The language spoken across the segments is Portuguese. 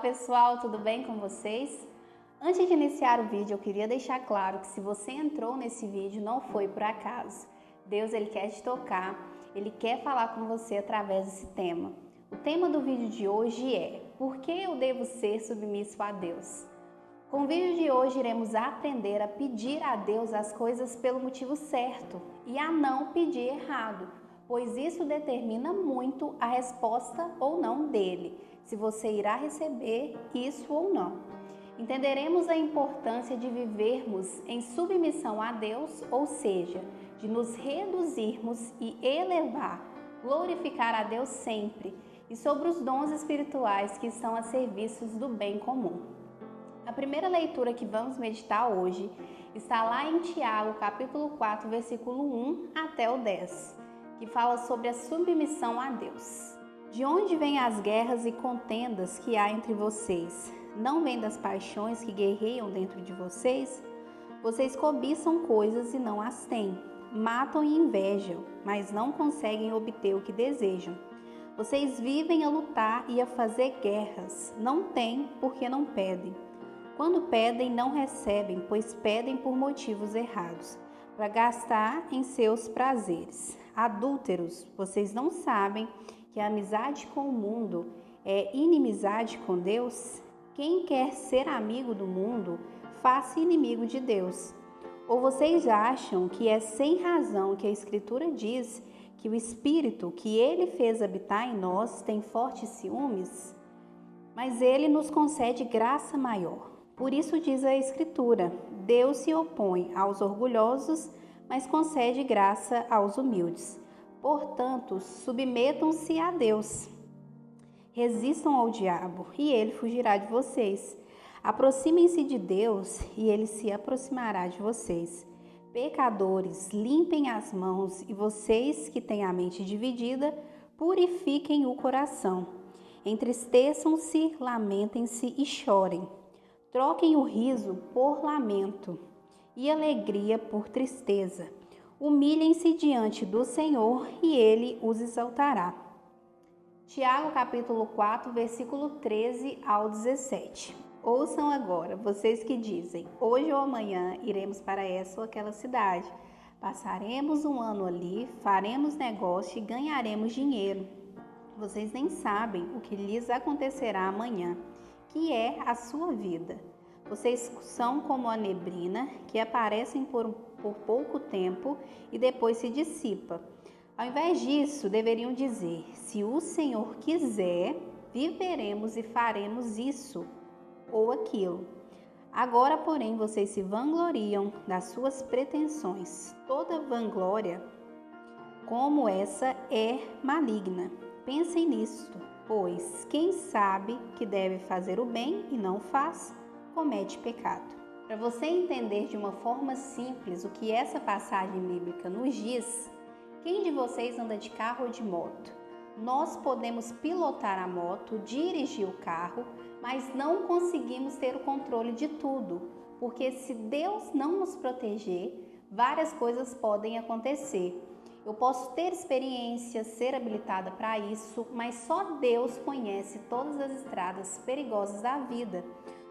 pessoal, tudo bem com vocês? Antes de iniciar o vídeo, eu queria deixar claro que se você entrou nesse vídeo não foi por acaso. Deus ele quer te tocar, ele quer falar com você através desse tema. O tema do vídeo de hoje é: por que eu devo ser submisso a Deus? Com o vídeo de hoje iremos aprender a pedir a Deus as coisas pelo motivo certo e a não pedir errado, pois isso determina muito a resposta ou não dele, se você irá receber isso ou não. Entenderemos a importância de vivermos em submissão a Deus, ou seja, de nos reduzirmos e elevar, glorificar a Deus sempre, e sobre os dons espirituais que estão a serviço do bem comum. A primeira leitura que vamos meditar hoje está lá em Tiago, capítulo 4, versículo 1 até o 10, que fala sobre a submissão a Deus. De onde vêm as guerras e contendas que há entre vocês? Não vêm das paixões que guerreiam dentro de vocês? Vocês cobiçam coisas e não as têm. Matam e invejam, mas não conseguem obter o que desejam. Vocês vivem a lutar e a fazer guerras. Não têm porque não pedem. Quando pedem, não recebem, pois pedem por motivos errados, para gastar em seus prazeres. Adúlteros, vocês não sabem que a amizade com o mundo é inimizade com Deus? Quem quer ser amigo do mundo, faça inimigo de Deus. Ou vocês acham que é sem razão que a Escritura diz que o Espírito que Ele fez habitar em nós tem fortes ciúmes? Mas Ele nos concede graça maior. Por isso diz a Escritura: Deus se opõe aos orgulhosos, mas concede graça aos humildes. Portanto, submetam-se a Deus. Resistam ao diabo, e ele fugirá de vocês. Aproximem-se de Deus, e ele se aproximará de vocês. Pecadores, limpem as mãos, e vocês que têm a mente dividida, purifiquem o coração. Entristeçam-se, lamentem-se e chorem. Troquem o riso por lamento e alegria por tristeza. Humilhem-se diante do Senhor e Ele os exaltará. Tiago capítulo 4, versículo 13 ao 17. Ouçam agora, vocês que dizem: hoje ou amanhã iremos para essa ou aquela cidade. Passaremos um ano ali, faremos negócio e ganharemos dinheiro. Vocês nem sabem o que lhes acontecerá amanhã, que é a sua vida. Vocês são como a neblina, que aparecem por pouco tempo e depois se dissipa. Ao invés disso, deveriam dizer: se o Senhor quiser, viveremos e faremos isso ou aquilo. Agora, porém, vocês se vangloriam das suas pretensões. Toda vanglória como essa é maligna. Pensem nisto, pois quem sabe que deve fazer o bem e não faz, comete pecado. Para você entender de uma forma simples o que essa passagem bíblica nos diz, quem de vocês anda de carro ou de moto? Nós podemos pilotar a moto, dirigir o carro, mas não conseguimos ter o controle de tudo, porque se Deus não nos proteger, várias coisas podem acontecer. Eu posso ter experiência, ser habilitada para isso, mas só Deus conhece todas as estradas perigosas da vida.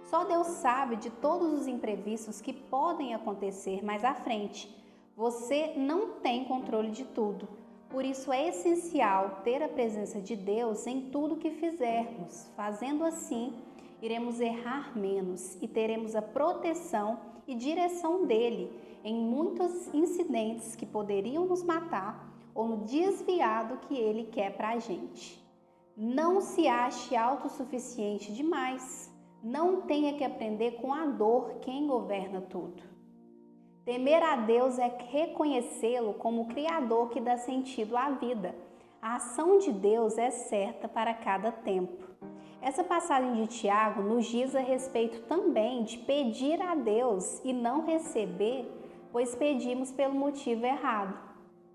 Só Deus sabe de todos os imprevistos que podem acontecer mais à frente. Você não tem controle de tudo. Por isso é essencial ter a presença de Deus em tudo que fizermos. Fazendo assim, iremos errar menos e teremos a proteção e direção dele em muitos incidentes que poderiam nos matar ou no desviado que ele quer para a gente. Não se ache autossuficiente demais. Não tenha que aprender com a dor quem governa tudo. Temer a Deus é reconhecê-lo como o Criador que dá sentido à vida. A ação de Deus é certa para cada tempo. Essa passagem de Tiago nos diz a respeito também de pedir a Deus e não receber, pois pedimos pelo motivo errado.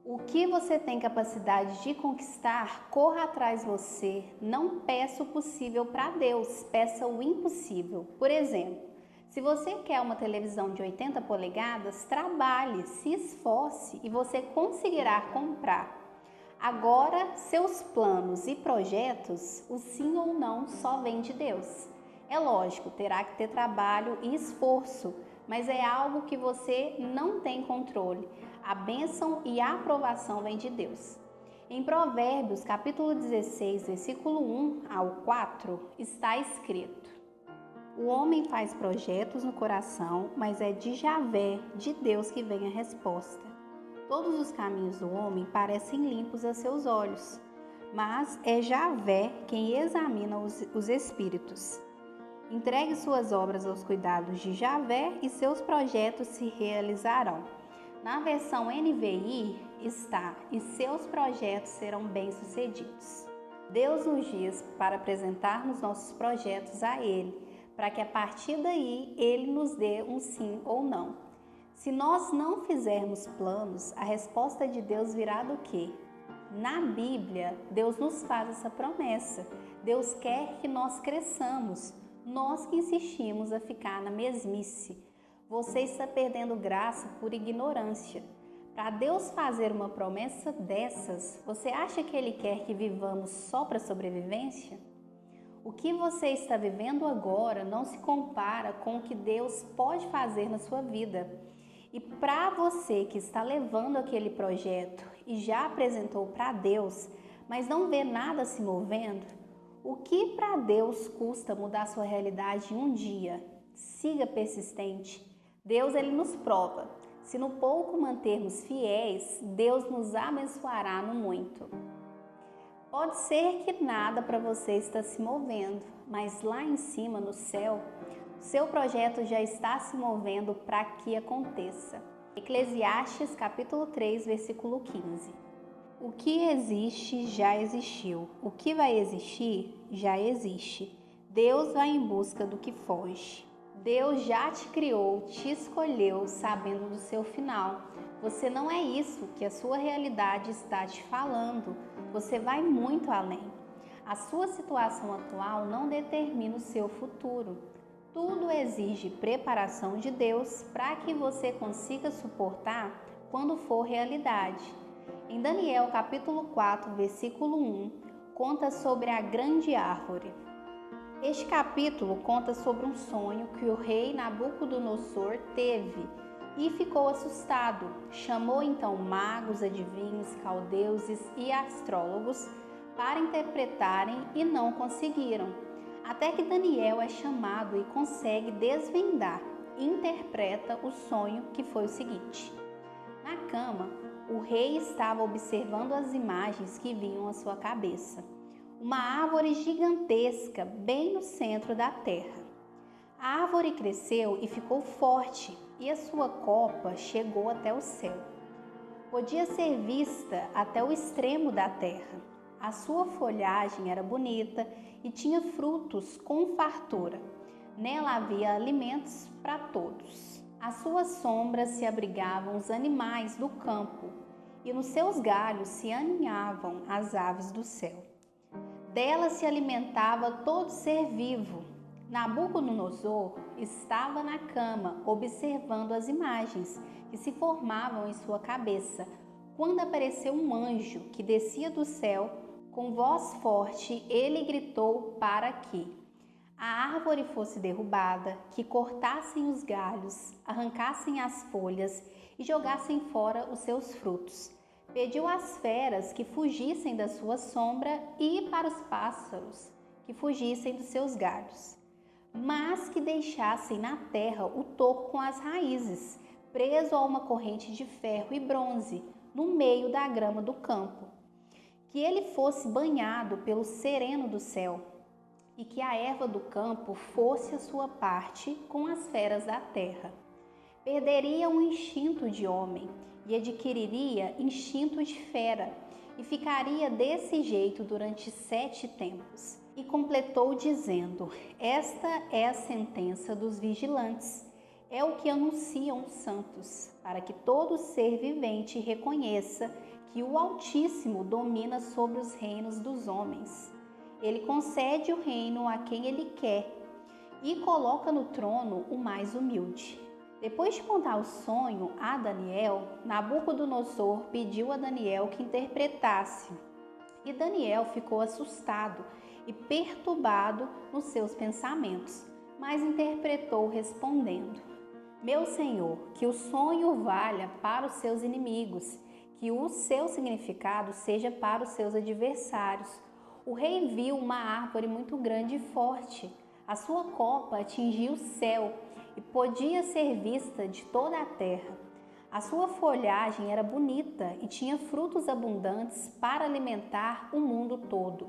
O que você tem capacidade de conquistar, corra atrás você. Não peça o possível para Deus, peça o impossível. Por exemplo, se você quer uma televisão de 80 polegadas, trabalhe, se esforce e você conseguirá comprar. Agora, seus planos e projetos, o sim ou não só vem de Deus. É lógico, terá que ter trabalho e esforço, mas é algo que você não tem controle. A bênção e a aprovação vem de Deus. Em Provérbios, capítulo 16, versículo 1 ao 4, está escrito: o homem faz projetos no coração, mas é de Javé, de Deus, que vem a resposta. Todos os caminhos do homem parecem limpos a seus olhos, mas é Javé quem examina os espíritos. Entregue suas obras aos cuidados de Javé e seus projetos se realizarão. Na versão NVI está: e seus projetos serão bem-sucedidos. Deus nos diz para apresentarmos nossos projetos a Ele, para que a partir daí Ele nos dê um sim ou não. Se nós não fizermos planos, a resposta de Deus virá do quê? Na Bíblia, Deus nos faz essa promessa. Deus quer que nós cresçamos. Nós que insistimos a ficar na mesmice. Você está perdendo graça por ignorância. Para Deus fazer uma promessa dessas, você acha que Ele quer que vivamos só para sobrevivência? O que você está vivendo agora não se compara com o que Deus pode fazer na sua vida. E para você que está levando aquele projeto e já apresentou para Deus, mas não vê nada se movendo, o que para Deus custa mudar sua realidade em um dia? Siga persistente. Deus, Ele nos prova. Se no pouco mantermos fiéis, Deus nos abençoará no muito. Pode ser que nada para você está se movendo, mas lá em cima, no céu, seu projeto já está se movendo para que aconteça. Eclesiastes capítulo 3, versículo 15. O que existe já existiu. O que vai existir já existe. Deus vai em busca do que foge. Deus já te criou, te escolheu sabendo do seu final. Você não é isso que a sua realidade está te falando. Você vai muito além. A sua situação atual não determina o seu futuro. Tudo exige preparação de Deus para que você consiga suportar quando for realidade. Em Daniel capítulo 4, versículo 1, conta sobre a grande árvore. Este capítulo conta sobre um sonho que o rei Nabucodonosor teve e ficou assustado. Chamou então magos, adivinhos, caldeus e astrólogos para interpretarem e não conseguiram. Até que Daniel é chamado e consegue desvendar e interpreta o sonho, que foi o seguinte: na cama, o rei estava observando as imagens que vinham à sua cabeça. Uma árvore gigantesca bem no centro da terra. A árvore cresceu e ficou forte, e a sua copa chegou até o céu. Podia ser vista até o extremo da terra. A sua folhagem era bonita e tinha frutos com fartura. Nela havia alimentos para todos. À sua sombra se abrigavam os animais do campo, e nos seus galhos se aninhavam as aves do céu. Dela se alimentava todo ser vivo. Nabucodonosor estava na cama, observando as imagens que se formavam em sua cabeça, quando apareceu um anjo que descia do céu. Com voz forte, ele gritou para que a árvore fosse derrubada, que cortassem os galhos, arrancassem as folhas e jogassem fora os seus frutos. Pediu às feras que fugissem da sua sombra e para os pássaros que fugissem dos seus galhos, mas que deixassem na terra o toco com as raízes, preso a uma corrente de ferro e bronze, no meio da grama do campo. Que ele fosse banhado pelo sereno do céu, e que a erva do campo fosse a sua parte com as feras da terra. Perderia o instinto de homem e adquiriria instinto de fera, e ficaria desse jeito durante 7 tempos. E completou dizendo: esta é a sentença dos vigilantes, é o que anunciam os santos, para que todo ser vivente reconheça que o Altíssimo domina sobre os reinos dos homens. Ele concede o reino a quem ele quer e coloca no trono o mais humilde. Depois de contar o sonho a Daniel, Nabucodonosor pediu a Daniel que interpretasse. E Daniel ficou assustado e perturbado nos seus pensamentos, mas interpretou respondendo: Meu Senhor, que o sonho valha para os seus inimigos, que o seu significado seja para os seus adversários. O rei viu uma árvore muito grande e forte. A sua copa atingia o céu e podia ser vista de toda a terra. A sua folhagem era bonita e tinha frutos abundantes para alimentar o mundo todo.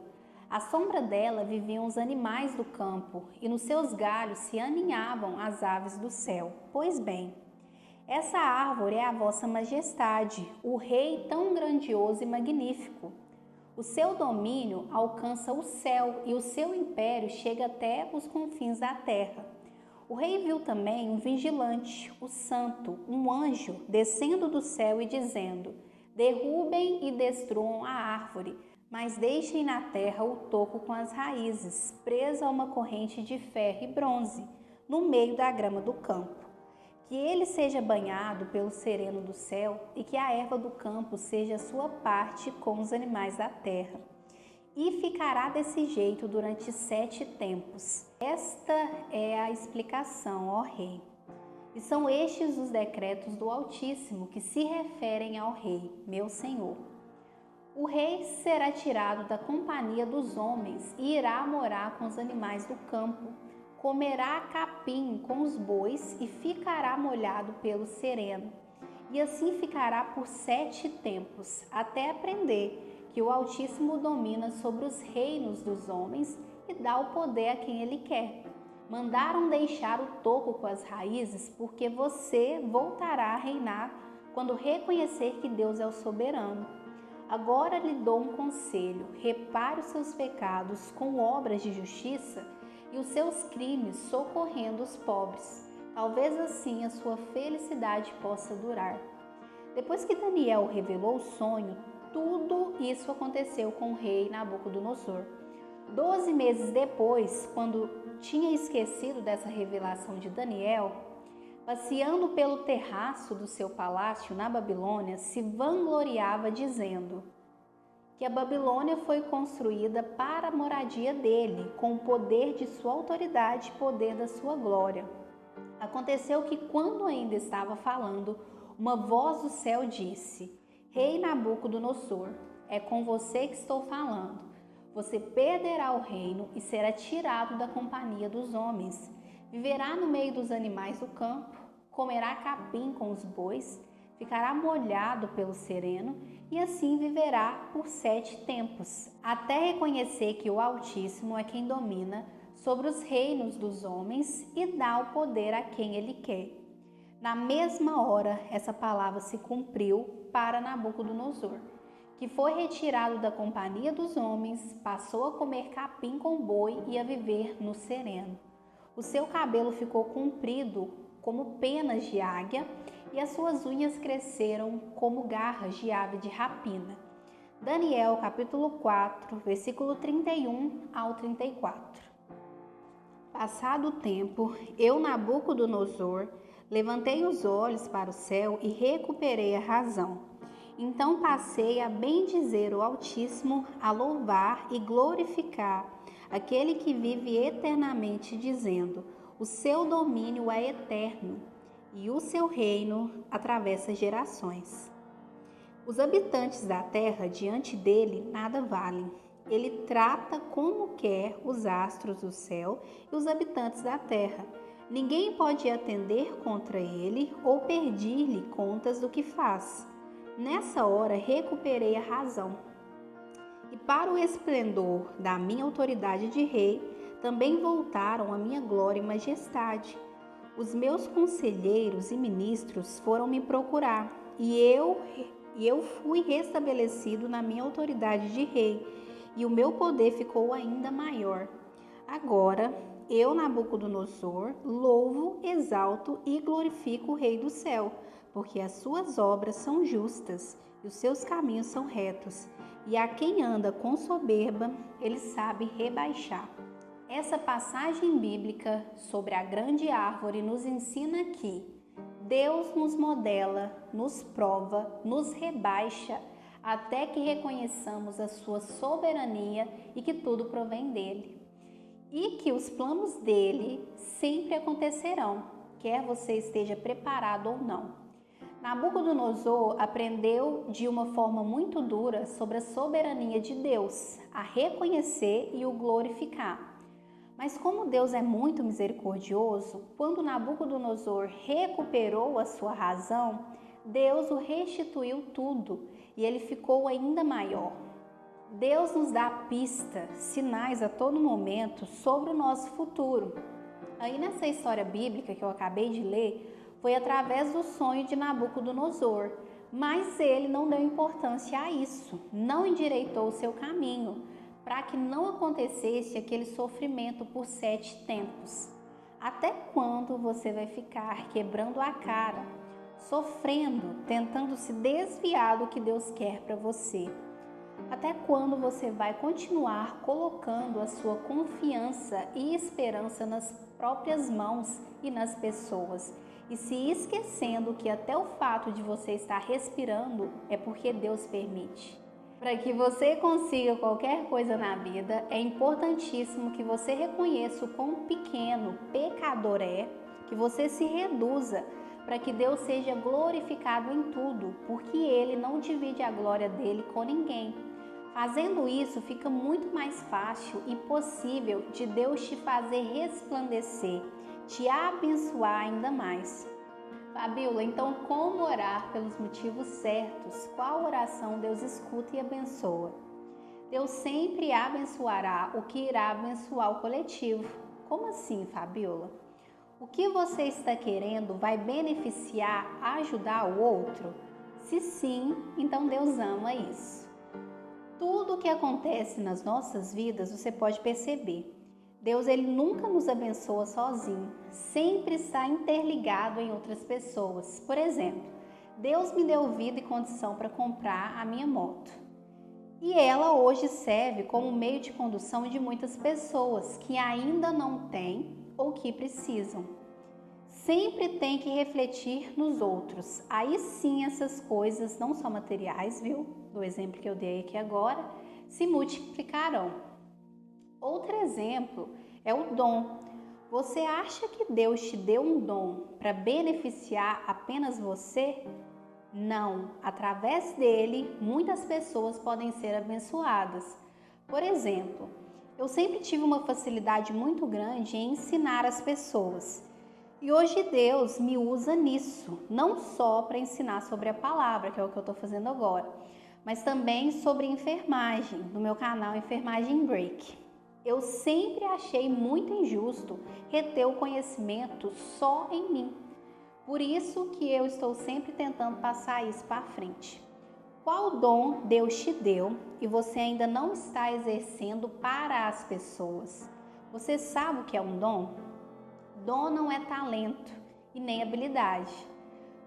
À sombra dela viviam os animais do campo e nos seus galhos se aninhavam as aves do céu. Pois bem, essa árvore é a vossa majestade, o rei tão grandioso e magnífico. O seu domínio alcança o céu e o seu império chega até os confins da terra. O rei viu também um vigilante, o santo, um anjo, descendo do céu e dizendo: Derrubem e destruam a árvore, mas deixem na terra o toco com as raízes, preso a uma corrente de ferro e bronze, no meio da grama do campo. Que ele seja banhado pelo sereno do céu e que a erva do campo seja a sua parte com os animais da terra. E ficará desse jeito durante 7 tempos. Esta é a explicação, ó rei. E são estes os decretos do Altíssimo que se referem ao rei, meu senhor. O rei será tirado da companhia dos homens e irá morar com os animais do campo. Comerá capim com os bois e ficará molhado pelo sereno. E assim ficará por 7 tempos, até aprender que o Altíssimo domina sobre os reinos dos homens e dá o poder a quem ele quer. Mandaram deixar o toco com as raízes, porque você voltará a reinar quando reconhecer que Deus é o soberano. Agora lhe dou um conselho: repare os seus pecados com obras de justiça e os seus crimes socorrendo os pobres. Talvez assim a sua felicidade possa durar. Depois que Daniel revelou o sonho, tudo isso aconteceu com o rei Nabucodonosor. 12 meses depois, quando tinha esquecido dessa revelação de Daniel, passeando pelo terraço do seu palácio na Babilônia, se vangloriava dizendo que a Babilônia foi construída para a moradia dele, com o poder de sua autoridade e poder da sua glória. Aconteceu que, quando ainda estava falando, uma voz do céu disse: Rei Nabucodonosor, é com você que estou falando. Você perderá o reino e será tirado da companhia dos homens. Viverá no meio dos animais do campo, comerá capim com os bois, ficará molhado pelo sereno e assim viverá por 7 tempos, até reconhecer que o Altíssimo é quem domina sobre os reinos dos homens e dá o poder a quem ele quer. Na mesma hora, essa palavra se cumpriu para Nabucodonosor, que foi retirado da companhia dos homens, passou a comer capim com boi e a viver no sereno. O seu cabelo ficou comprido como penas de águia e as suas unhas cresceram como garras de ave de rapina. Daniel capítulo 4, versículo 31 ao 34. Passado o tempo, eu, Nabucodonosor, levantei os olhos para o céu e recuperei a razão. Então passei a bendizer o Altíssimo, a louvar e glorificar aquele que vive eternamente, dizendo: o seu domínio é eterno e o seu reino atravessa gerações. Os habitantes da terra diante dele nada valem. Ele trata como quer os astros do céu e os habitantes da terra. Ninguém pode atender contra ele ou pedir-lhe contas do que faz. Nessa hora recuperei a razão. E para o esplendor da minha autoridade de rei, também voltaram a minha glória e majestade. Os meus conselheiros e ministros foram me procurar, e eu fui restabelecido na minha autoridade de rei, e o meu poder ficou ainda maior. Agora, eu, Nabucodonosor, louvo, exalto e glorifico o Rei do céu, porque as suas obras são justas e os seus caminhos são retos, e a quem anda com soberba, ele sabe rebaixar. Essa passagem bíblica sobre a grande árvore nos ensina que Deus nos modela, nos prova, nos rebaixa até que reconheçamos a sua soberania e que tudo provém dele. E que os planos dele sempre acontecerão, quer você esteja preparado ou não. Nabucodonosor aprendeu de uma forma muito dura sobre a soberania de Deus, a reconhecer e o glorificar. Mas como Deus é muito misericordioso, quando Nabucodonosor recuperou a sua razão, Deus o restituiu tudo e ele ficou ainda maior. Deus nos dá pista, sinais a todo momento sobre o nosso futuro. Aí nessa história bíblica que eu acabei de ler, foi através do sonho de Nabucodonosor, mas ele não deu importância a isso, não endireitou o seu caminho, para que não acontecesse aquele sofrimento por 7 tempos. Até quando você vai ficar quebrando a cara, sofrendo, tentando se desviar do que Deus quer para você? Até quando você vai continuar colocando a sua confiança e esperança nas próprias mãos e nas pessoas? E se esquecendo que até o fato de você estar respirando é porque Deus permite. Para que você consiga qualquer coisa na vida, é importantíssimo que você reconheça o quão pequeno, pecador é, que você se reduza para que Deus seja glorificado em tudo, porque Ele não divide a glória dele com ninguém. Fazendo isso, fica muito mais fácil e possível de Deus te fazer resplandecer, te abençoar ainda mais. Fabíola, então como orar pelos motivos certos? Qual oração Deus escuta e abençoa? Deus sempre abençoará o que irá abençoar o coletivo. Como assim, Fabíola? O que você está querendo vai beneficiar, ajudar o outro? Se sim, então Deus ama isso. Tudo o que acontece nas nossas vidas, você pode perceber. Deus ele nunca nos abençoa sozinho, sempre está interligado em outras pessoas. Por exemplo, Deus me deu vida e condição para comprar a minha moto. E ela hoje serve como meio de condução de muitas pessoas que ainda não têm ou que precisam. Sempre tem que refletir nos outros. Aí sim essas coisas, não só materiais, viu? Do exemplo que eu dei aqui agora, se multiplicarão. Outro exemplo é o dom. Você acha que Deus te deu um dom para beneficiar apenas você? Não. Através dele, muitas pessoas podem ser abençoadas. Por exemplo, eu sempre tive uma facilidade muito grande em ensinar as pessoas. E hoje Deus me usa nisso, não só para ensinar sobre a palavra, que é o que eu estou fazendo agora, mas também sobre enfermagem, no meu canal Enfermagem Break. Eu sempre achei muito injusto reter o conhecimento só em mim. Por isso que eu estou sempre tentando passar isso para frente. Qual dom Deus te deu e você ainda não está exercendo para as pessoas? Você sabe o que é um dom? Dom não é talento e nem habilidade.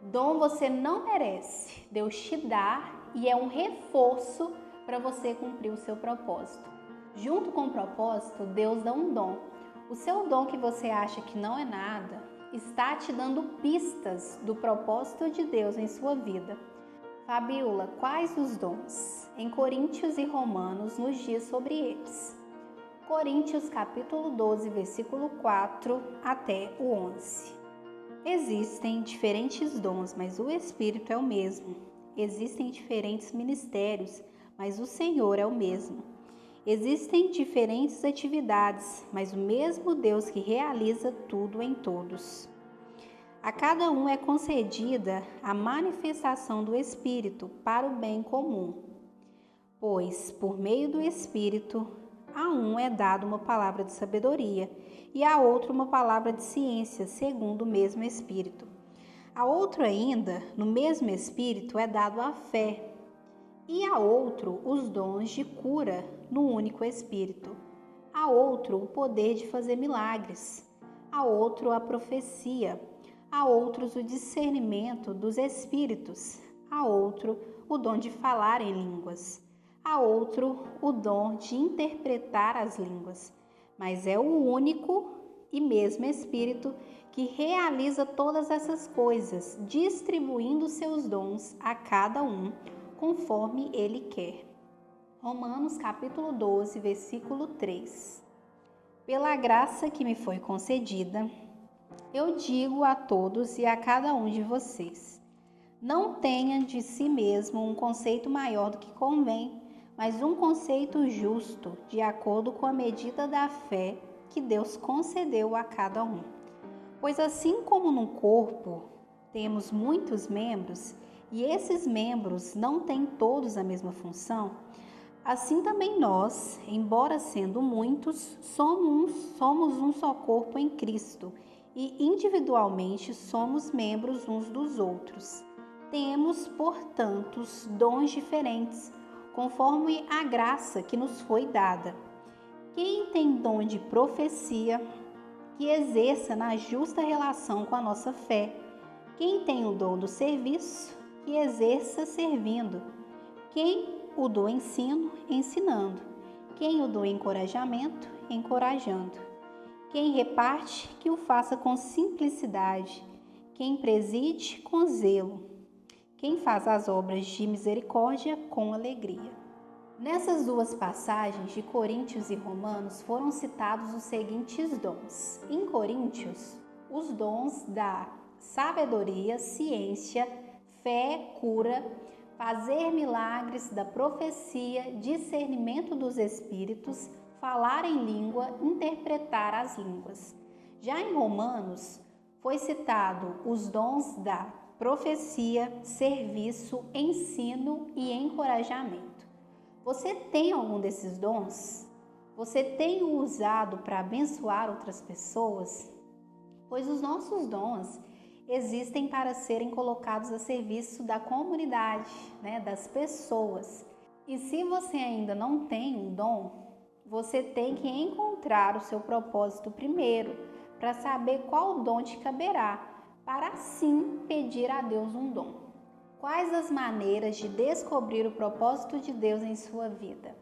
Dom você não merece. Deus te dá e é um reforço para você cumprir o seu propósito. Junto com o propósito, Deus dá um dom. O seu dom que você acha que não é nada, está te dando pistas do propósito de Deus em sua vida. Fabíola, quais os dons? Em Coríntios e Romanos nos diz sobre eles. Coríntios capítulo 12, versículo 4 até o 11. Existem diferentes dons, mas o Espírito é o mesmo. Existem diferentes ministérios, mas o Senhor é o mesmo. Existem diferentes atividades, mas o mesmo Deus que realiza tudo em todos. A cada um é concedida a manifestação do Espírito para o bem comum. Pois, por meio do Espírito, a um é dada uma palavra de sabedoria e a outro uma palavra de ciência, segundo o mesmo Espírito. A outro ainda, no mesmo Espírito, é dado a fé, e a outro os dons de cura no único Espírito. A outro o poder de fazer milagres, a outro a profecia, a outros o discernimento dos espíritos, a outro o dom de falar em línguas, a outro o dom de interpretar as línguas. Mas é o único e mesmo Espírito que realiza todas essas coisas, distribuindo seus dons a cada um, conforme Ele quer. Romanos capítulo 12, versículo 3. Pela graça que me foi concedida, eu digo a todos e a cada um de vocês: não tenha de si mesmo um conceito maior do que convém, mas um conceito justo, de acordo com a medida da fé que Deus concedeu a cada um. Pois assim como no corpo temos muitos membros, e esses membros não têm todos a mesma função, assim também nós, embora sendo muitos, somos um só corpo em Cristo, e individualmente somos membros uns dos outros. Temos, portanto, dons diferentes, conforme a graça que nos foi dada. Quem tem dom de profecia, que exerça na justa relação com a nossa fé. Quem tem o dom do serviço, que exerça servindo. Quem o do ensino, ensinando. Quem o do encorajamento, encorajando. Quem reparte, que o faça com simplicidade. Quem preside, com zelo. Quem faz as obras de misericórdia, com alegria. Nessas duas passagens de Coríntios e Romanos foram citados os seguintes dons. Em Coríntios, os dons da sabedoria, ciência, fé, cura, fazer milagres, da profecia, discernimento dos espíritos, falar em língua, interpretar as línguas. Já em Romanos, foi citado os dons da profecia, serviço, ensino e encorajamento. Você tem algum desses dons? Você tem o usado para abençoar outras pessoas? Pois os nossos dons existem para serem colocados a serviço da comunidade, das pessoas. E se você ainda não tem um dom, você tem que encontrar o seu propósito primeiro, para saber qual dom te caberá, para assim pedir a Deus um dom. Quais as maneiras de descobrir o propósito de Deus em sua vida?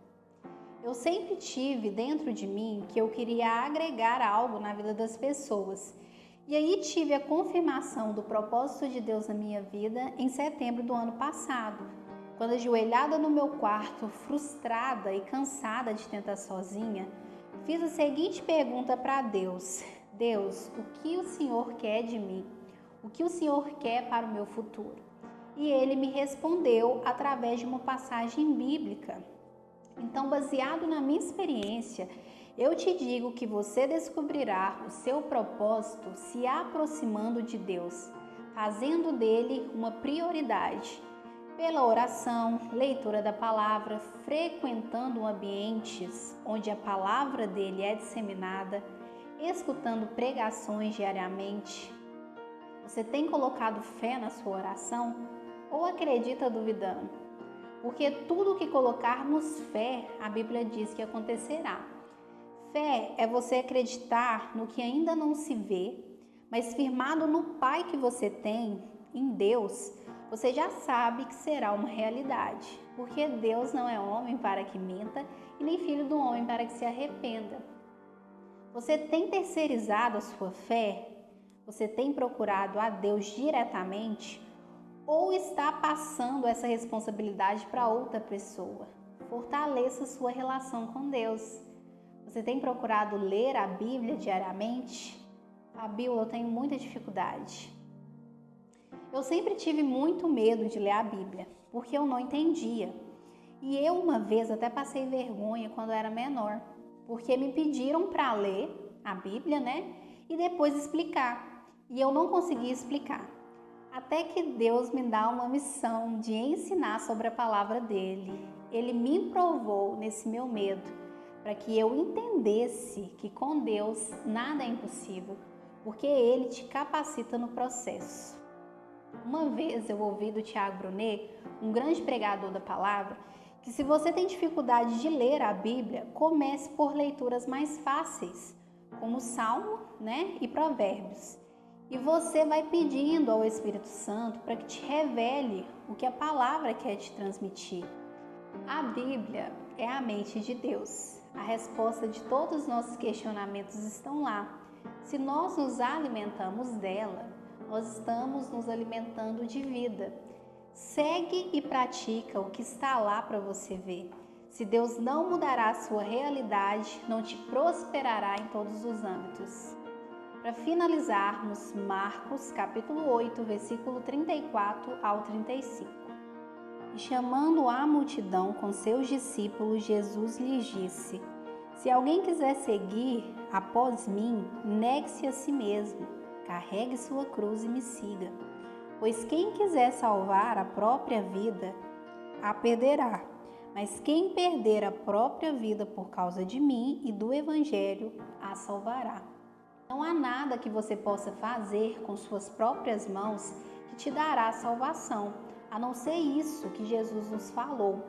Eu sempre tive dentro de mim que eu queria agregar algo na vida das pessoas. E aí tive a confirmação do propósito de Deus na minha vida em setembro do ano passado, quando ajoelhada no meu quarto, frustrada e cansada de tentar sozinha, fiz a seguinte pergunta para Deus: Deus, o que o Senhor quer de mim? O que o Senhor quer para o meu futuro? E Ele me respondeu através de uma passagem bíblica. Então, baseado na minha experiência, eu te digo que você descobrirá o seu propósito se aproximando de Deus, fazendo dele uma prioridade, pela oração, leitura da palavra, frequentando ambientes onde a palavra dele é disseminada, escutando pregações diariamente. Você tem colocado fé na sua oração ou acredita duvidando? Porque tudo que colocarmos fé, a Bíblia diz que acontecerá. Fé é você acreditar no que ainda não se vê, mas firmado no Pai que você tem, em Deus, você já sabe que será uma realidade. Porque Deus não é homem para que minta e nem filho do homem para que se arrependa. Você tem terceirizado a sua fé? Você tem procurado a Deus diretamente? Ou está passando essa responsabilidade para outra pessoa? Fortaleça sua relação com Deus. Você tem procurado ler a Bíblia diariamente? Fabíola, eu tenho muita dificuldade. Eu sempre tive muito medo de ler a Bíblia, porque eu não entendia. E eu uma vez até passei vergonha quando eu era menor, porque me pediram para ler a Bíblia, e depois explicar. E eu não conseguia explicar. Até que Deus me dá uma missão de ensinar sobre a palavra dele. Ele me provou nesse meu medo, para que eu entendesse que com Deus nada é impossível, porque Ele te capacita no processo. Uma vez eu ouvi do Tiago Brunet, um grande pregador da palavra, que se você tem dificuldade de ler a Bíblia, comece por leituras mais fáceis, como Salmo, e Provérbios. E você vai pedindo ao Espírito Santo para que te revele o que a palavra quer te transmitir. A Bíblia é a mente de Deus. A resposta de todos os nossos questionamentos estão lá. Se nós nos alimentamos dela, nós estamos nos alimentando de vida. Segue e pratica o que está lá para você ver. Se Deus não mudará a sua realidade, não te prosperará em todos os âmbitos. Para finalizarmos, Marcos capítulo 8, versículo 34 ao 35. E chamando a multidão com seus discípulos, Jesus lhes disse: Se alguém quiser seguir após mim, negue-se a si mesmo, carregue sua cruz e me siga. Pois quem quiser salvar a própria vida, a perderá. Mas quem perder a própria vida por causa de mim e do Evangelho, a salvará. Não há nada que você possa fazer com suas próprias mãos que te dará salvação, a não ser isso que Jesus nos falou.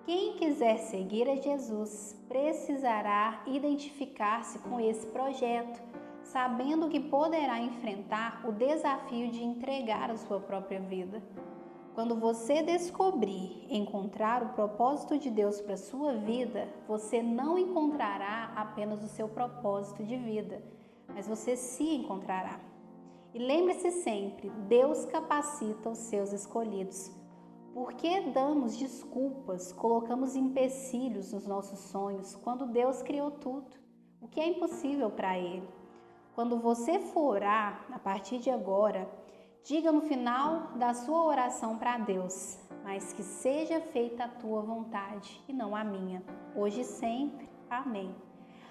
Quem quiser seguir a Jesus precisará identificar-se com esse projeto, sabendo que poderá enfrentar o desafio de entregar a sua própria vida. Quando você descobrir, encontrar o propósito de Deus para a sua vida, você não encontrará apenas o seu propósito de vida, mas você se encontrará. E lembre-se sempre, Deus capacita os seus escolhidos. Por que damos desculpas, colocamos empecilhos nos nossos sonhos quando Deus criou tudo? O que é impossível para Ele? Quando você for orar, a partir de agora, diga no final da sua oração para Deus: mas que seja feita a tua vontade e não a minha, hoje e sempre. Amém.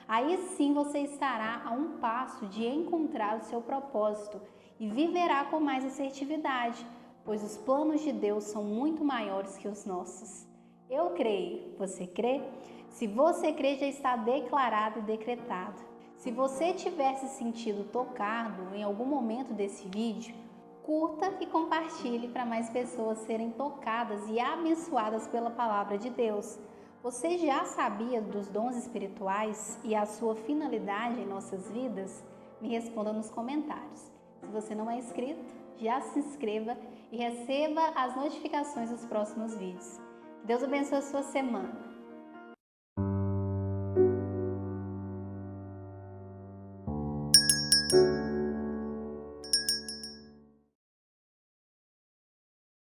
Aí sim você estará a um passo de encontrar o seu propósito e viverá com mais assertividade, pois os planos de Deus são muito maiores que os nossos. Eu creio, você crê? Se você crê, já está declarado e decretado. Se você tiver se sentido tocado em algum momento desse vídeo, curta e compartilhe para mais pessoas serem tocadas e abençoadas pela palavra de Deus. Você já sabia dos dons espirituais e a sua finalidade em nossas vidas? Me responda nos comentários. Se você não é inscrito, já se inscreva e receba as notificações dos próximos vídeos. Deus abençoe a sua semana.